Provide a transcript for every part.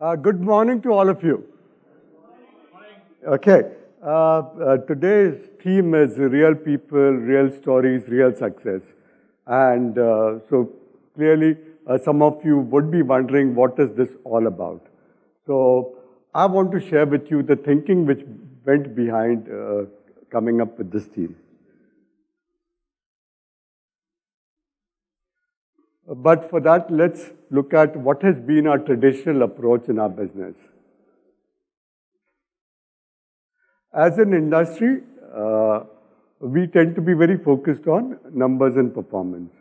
Good morning to all of you. Okay. Today's theme is real people, real stories, real success. And so clearly, some of you would be wondering what is this all about. So I want to share with you the thinking which went behind coming up with this theme. But for that, let's look at what has been our traditional approach in our business. As an industry, we tend to be very focused on numbers and performance.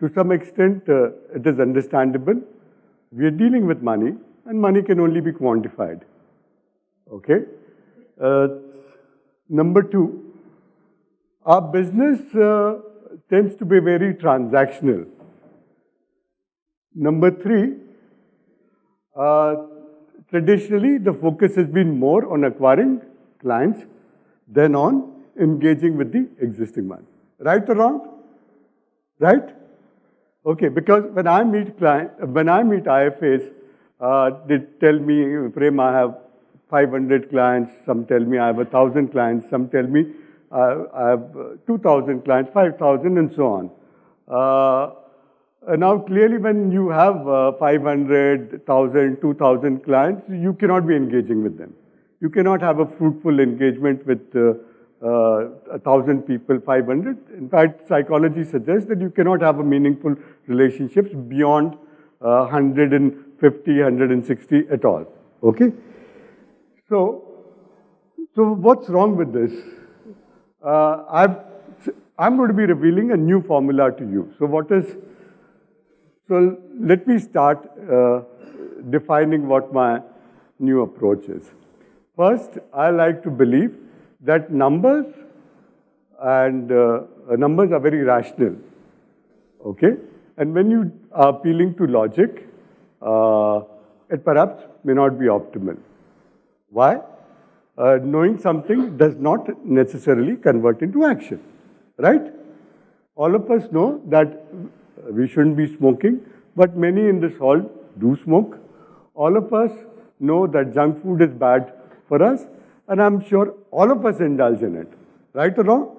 To some extent, it is understandable. We are dealing with money, and money can only be quantified. Okay? Number two, our business tends to be very transactional. Number three, traditionally the focus has been more on acquiring clients than on engaging with the existing ones. Right or wrong? Right? Okay, because when I meet IFAs, they tell me, Prem, I have 500 clients, some tell me I have 1,000 clients, some tell me I have 2,000 clients, 5,000 and so on. Now, clearly, when you have 500, 1,000, 2,000 clients, you cannot be engaging with them. You cannot have a fruitful engagement with 1,000 people, 500. In fact, psychology suggests that you cannot have a meaningful relationships beyond 150, 160 at all. Okay? So what's wrong with this? I'm going to be revealing a new formula to you. So let me start defining what my new approach is. First, I like to believe that numbers are very rational. Okay? And when you are appealing to logic, it perhaps may not be optimal. Why? Knowing something does not necessarily convert into action. Right? All of us know that we shouldn't be smoking, but many in this hall do smoke. All of us know that junk food is bad for us, and I'm sure all of us indulge in it. Right or wrong?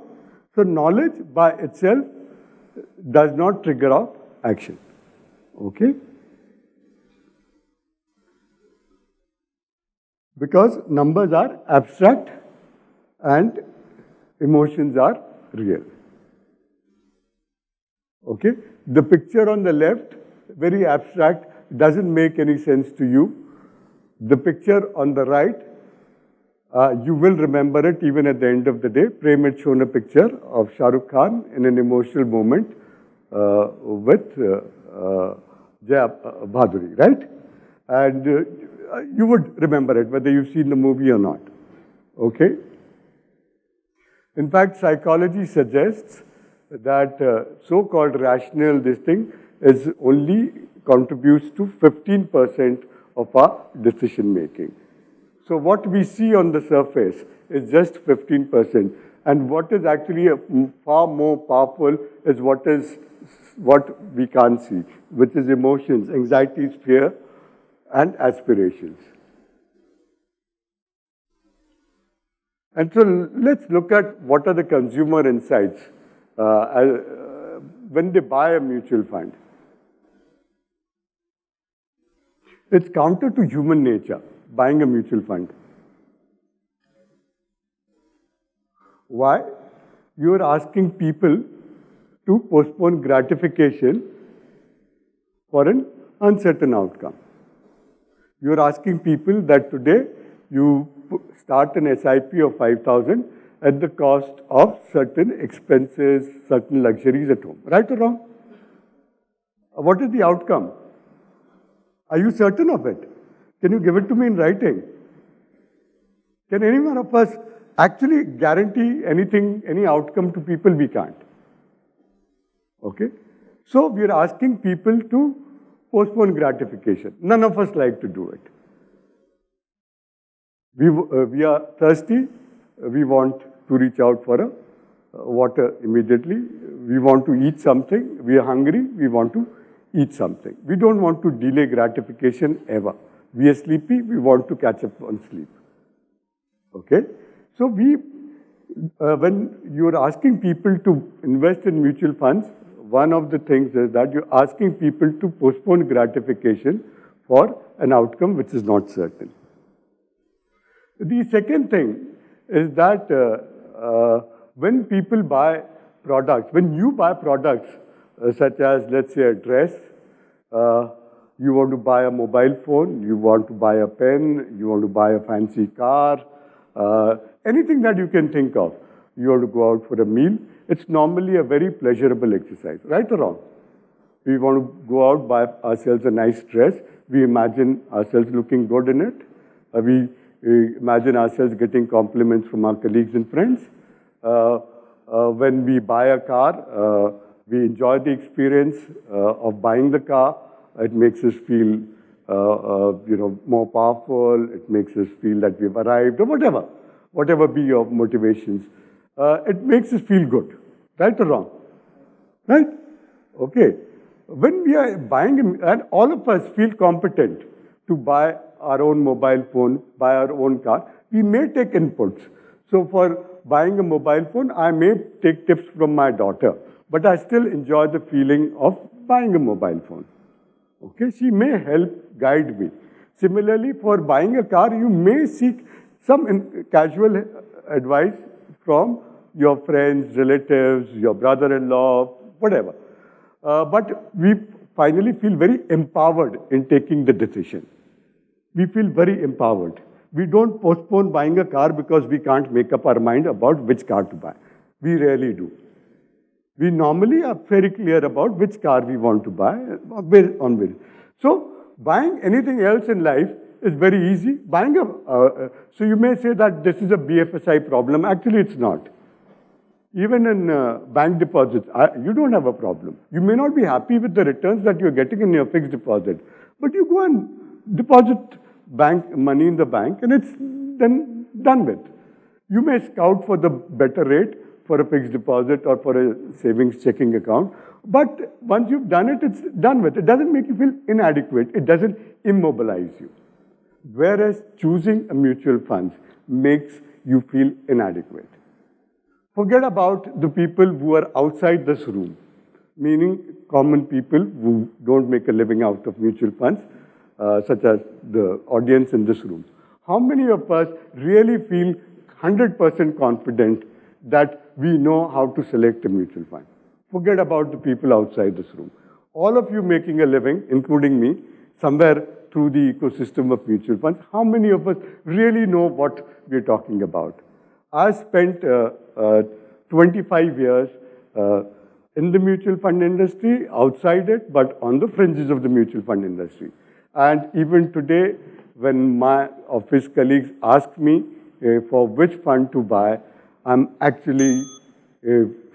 So knowledge by itself does not trigger off action. Okay? Because numbers are abstract and emotions are real. Okay? The picture on the left, very abstract, doesn't make any sense to you. The picture on the right, you will remember it even at the end of the day. Prem had shown a picture of Shah Rukh Khan in an emotional moment with Jaya Bhaduri, right? And you would remember it, whether you've seen the movie or not. Okay? In fact, psychology suggests that so-called rational this thing is only contributes to 15% of our decision making. So what we see on the surface is just 15%, and what is actually far more powerful is what we can't see, which is emotions, anxieties, fear, and aspirations. And so let's look at what are the consumer insights when they buy a mutual fund. It's counter to human nature, buying a mutual fund. Why? You are asking people to postpone gratification for an uncertain outcome. You are asking people that today you start an SIP of 5,000 at the cost of certain expenses, certain luxuries at home. Right or wrong? What is the outcome? Are you certain of it? Can you give it to me in writing? Can any one of us actually guarantee anything, any outcome to people? We can't. Okay? So we are asking people to postpone gratification. None of us like to do it. We are thirsty. We want to reach out for a water immediately. We want to eat something. We are hungry. We want to eat something. We don't want to delay gratification ever. We are sleepy, we want to catch up on sleep. Okay? So when you're asking people to invest in mutual funds, one of the things is that you're asking people to postpone gratification for an outcome which is not certain. The second thing is that when people buy products, when you buy products such as, let's say, a dress, you want to buy a mobile phone, you want to buy a pen, you want to buy a fancy car, anything that you can think of. You want to go out for a meal. It's normally a very pleasurable exercise, right or wrong? We want to go out, buy ourselves a nice dress. We imagine ourselves looking good in it. We imagine ourselves getting compliments from our colleagues and friends. When we buy a car, we enjoy the experience of buying the car. It makes us feel, more powerful. It makes us feel that we've arrived, or whatever be your motivations. It makes us feel good, right or wrong? Right? Okay. When we are buying, and all of us feel competent to buy our own mobile phone, buy our own car, we may take inputs. So for buying a mobile phone, I may take tips from my daughter, but I still enjoy the feeling of buying a mobile phone. Okay, she may help guide me. Similarly, for buying a car, you may seek some casual advice from your friends, relatives, your brother-in-law, whatever. But we finally feel very empowered in taking the decision. We feel very empowered. We don't postpone buying a car because we can't make up our mind about which car to buy. We rarely do. We normally are very clear about which car we want to buy on which. So buying anything else in life is very easy. So you may say that this is a BFSI problem. Actually, it's not. Even in bank deposits, you don't have a problem. You may not be happy with the returns that you're getting in your fixed deposit, but you go and deposit bank money in the bank and it's then done with. You may scout for the better rate for a fixed deposit or for a savings checking account, but once you've done it, it's done with. It doesn't make you feel inadequate. It doesn't immobilize you. Whereas choosing a mutual fund makes you feel inadequate. Forget about the people who are outside this room, meaning common people who don't make a living out of mutual funds, such as the audience in this room. How many of us really feel 100% confident that we know how to select a mutual fund? Forget about the people outside this room. All of you making a living, including me, somewhere through the ecosystem of mutual funds, how many of us really know what we're talking about? I spent 25 years in the mutual fund industry, outside it, but on the fringes of the mutual fund industry. And even today, when my office colleagues ask me for which fund to buy, I'm actually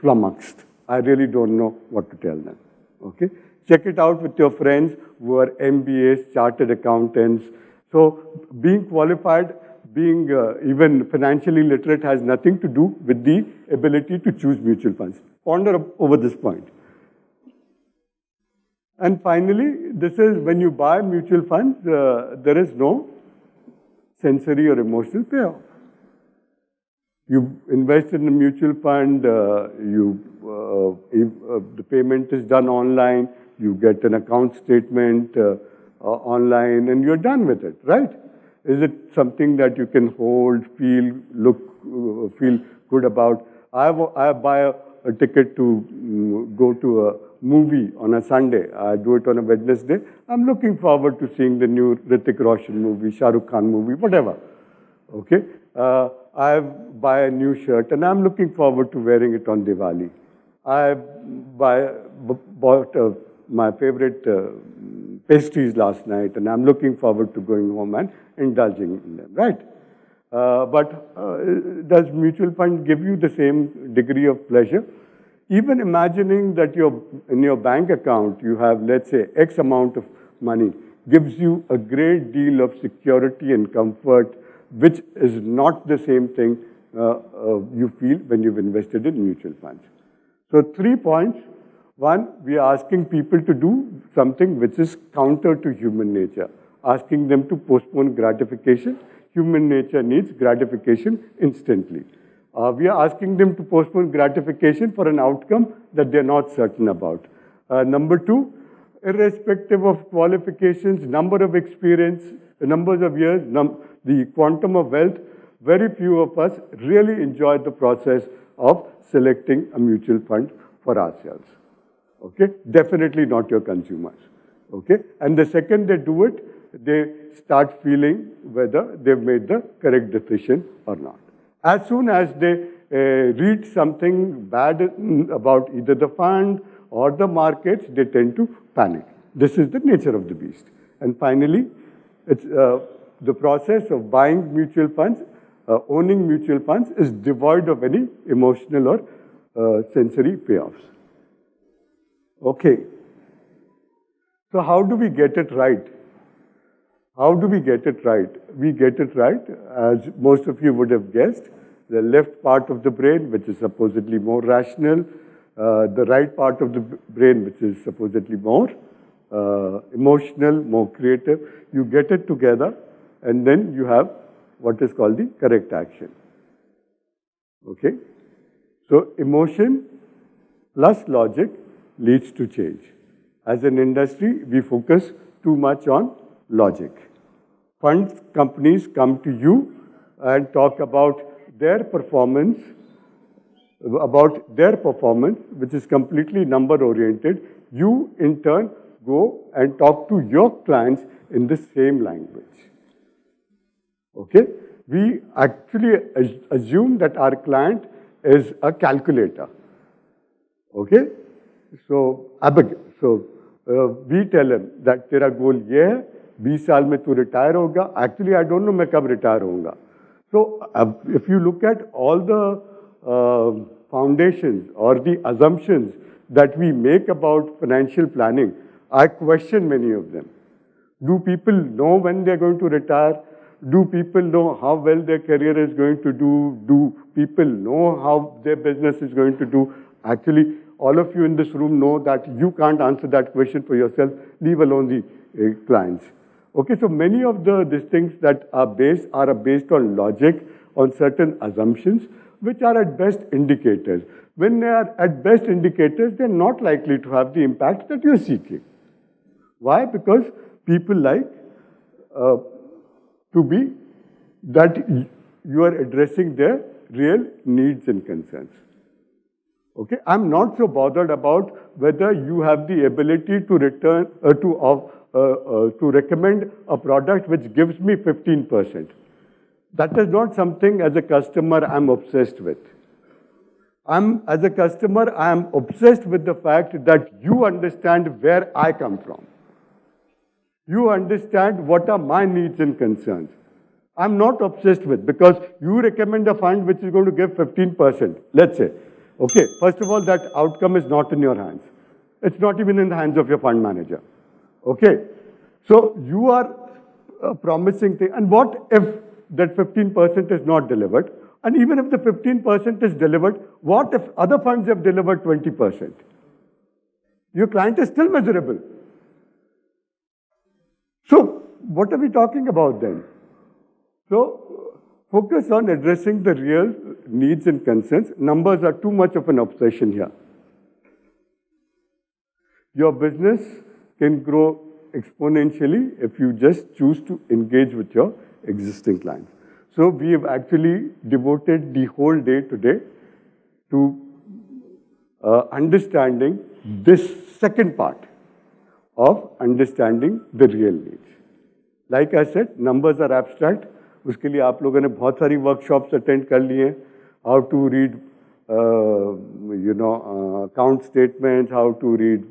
flummoxed. I really don't know what to tell them. Okay? Check it out with your friends who are MBAs, chartered accountants. So being qualified, being even financially literate has nothing to do with the ability to choose mutual funds. Ponder over this point. And finally, this is when you buy mutual funds, there is no sensory or emotional payoff. You invest in a mutual fund, the payment is done online, you get an account statement online, and you're done with it, right? Is it something that you can hold, feel good about? I buy a ticket to go to a movie on a Sunday. I do it on a Wednesday. I'm looking forward to seeing the new Hrithik Roshan movie, Shah Rukh Khan movie, whatever. Okay? I buy a new shirt and I'm looking forward to wearing it on Diwali. I bought my favorite pastries last night and I'm looking forward to going home and indulging in them, right? But does mutual fund give you the same degree of pleasure? Even imagining that in your bank account you have, let's say, X amount of money gives you a great deal of security and comfort, which is not the same thing you feel when you've invested in mutual funds. So 3 points. One, we are asking people to do something which is counter to human nature. asking them to postpone gratification. Human nature needs gratification instantly. We are asking them to postpone gratification for an outcome that they're not certain about. Number two, irrespective of qualifications, number of experience, numbers of years, the quantum of wealth, very few of us really enjoy the process of selecting a mutual fund for ourselves. Okay? Definitely not your consumers. Okay? And the second they do it, they start feeling whether they've made the correct decision or not. As soon as they read something bad about either the fund or the markets, they tend to panic. This is the nature of the beast. And finally, it's the process of buying mutual funds, owning mutual funds is devoid of any emotional or sensory payoffs. Okay. So how do we get it right? How do we get it right? We get it right, as most of you would have guessed, the left part of the brain, which is supposedly more rational, the right part of the brain, which is supposedly more emotional, more creative. You get it together, and then you have what is called the correct action. Okay? So emotion plus logic leads to change. As an industry, we focus too much on logic. Fund companies come to you and talk about their performance, which is completely number-oriented. You, in turn, go and talk to your clients in the same language. Okay? We actually assume that our client is a calculator. Okay? So, we tell him that तेरा goal ये है, 20 साल में तू retire होगा. Actually, I don't know मैं कब retire होऊंगा. So, if you look at all the foundations or the assumptions that we make about financial planning, I question many of them. Do people know when they're going to retire? Do people know how well their career is going to do? Do people know how their business is going to do? Actually, all of you in this room know that you can't answer that question for yourself, leave alone the clients. Okay, so many of these things that are based on logic, on certain assumptions, which are at best indicators. When they are at best indicators, they're not likely to have the impact that you're seeking. Why? Because people like to be that you are addressing their real needs and concerns. Okay, I'm not so bothered about whether you have the ability to return to recommend a product which gives me 15%. That is not something as a customer I'm obsessed with. As a customer, I'm obsessed with the fact that you understand where I come from. You understand what are my needs and concerns. I'm not obsessed with, because you recommend a fund which is going to give 15%, let's say. Okay, first of all, that outcome is not in your hands. It's not even in the hands of your fund manager. Okay, so you are promising things. And what if that 15% is not delivered? And even if the 15% is delivered, what if other funds have delivered 20%? Your client is still miserable. So what are we talking about then? So focus on addressing the real needs and concerns. Numbers are too much of an obsession here. Your business can grow exponentially if you just choose to engage with your existing clients. So we have actually devoted the whole day today to understanding this second part of understanding the real needs. Like I said, numbers are abstract. उसके लिए आप लोगों ने बहुत सारी workshops attend कर लिए हैं. How to read, account statements, how to read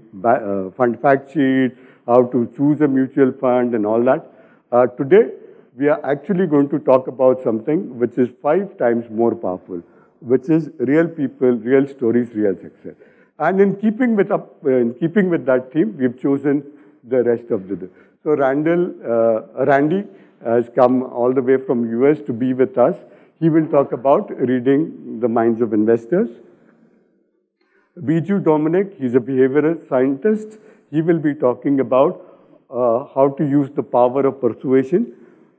fund fact sheet, how to choose a mutual fund and all that. Today, we are actually going to talk about something which is 5 times more powerful, which is real people, real stories, real success. And in keeping with that theme, we've chosen the rest of the day. So Randy has come all the way from US to be with us. He will talk about reading the minds of investors. Biju Dominic, he's a behavioral scientist. He will be talking about how to use the power of persuasion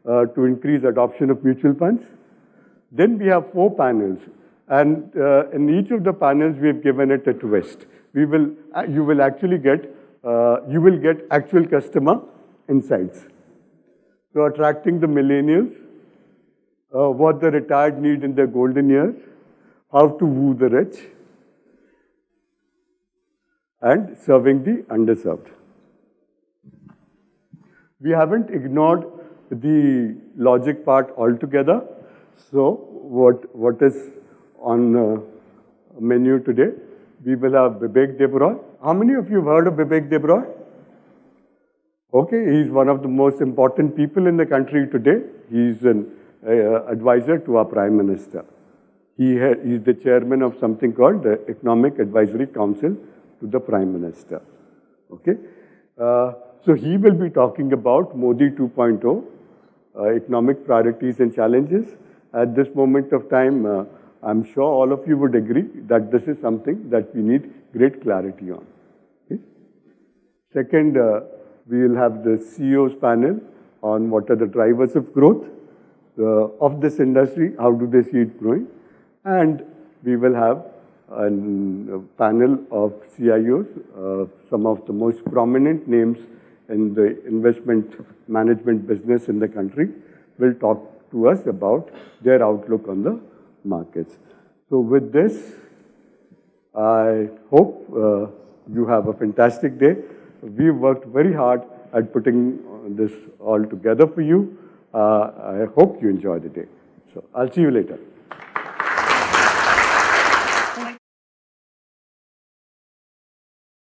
to increase adoption of mutual funds. Then we have 4 panels, and in each of the panels we have given it a twist. You will actually get actual customer insights. So attracting the millennials, what the retired need in their golden years, how to woo the rich, and serving the underserved. We haven't ignored the logic part altogether. So what is on menu today? We will have Vivek Debroy. How many of you have heard of Vivek Debroy? Okay, he's one of the most important people in the country today. He's an advisor to our Prime Minister. He's the chairman of something called the Economic Advisory Council to the Prime Minister. Okay, so he will be talking about Modi 2.0, economic priorities and challenges. At this moment of time, I'm sure all of you would agree that this is something that we need great clarity on. Okay? Second, we will have the CEO's panel on what are the drivers of growth of this industry, how do they see it growing, and we will have a panel of CIOs, some of the most prominent names in the investment management business in the country will talk to us about their outlook on the markets. So with this, I hope you have a fantastic day. We've worked very hard at putting this all together for you. I hope you enjoy the day. So I'll see you later.